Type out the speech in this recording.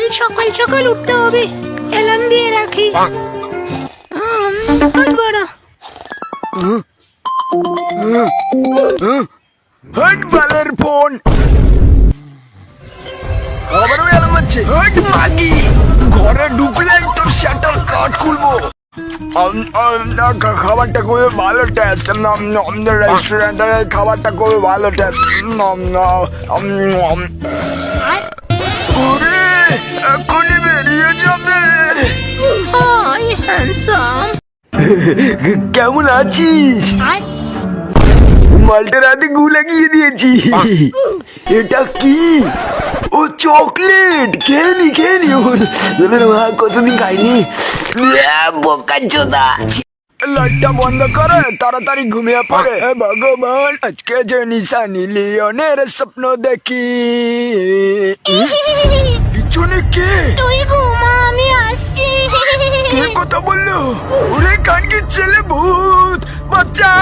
কাল সকাল সকাল উঠতে হবে, অ্যালার্ম দিয়ে রাখি। বড় হট বালের ফোন আবারও অ্যালার্ম হচ্ছে। হট মাগি, ঘরে ঢুকলেই তোর শাটার কাট খুলবো। খাবারটা খুবই ভালো টেস্ট, রেস্টুরেন্টের খাবারটা খুবই ভালো টেস্ট। এখনই বেরিয়ে যাবে। Hi handsome. কেমন আছিস? মালটার হাতে গু লাগিয়ে দিয়েছি। এটা কি? ও চকলেট। খেয়ে নি কতদিন খাইনি। বোকা চোদা। লাইটটা বন্ধ করে তাড়াতাড়ি ঘুমিয়ে পড়ে। ভগবান, আজকে যে নিশানি লিওনের স্বপ্ন দেখি। পিছনে কে? তুই ঘুমা, আমি আসছি। কে কথা বললো? ওরে কানকির ছেলে, ভূত বাচ্চা।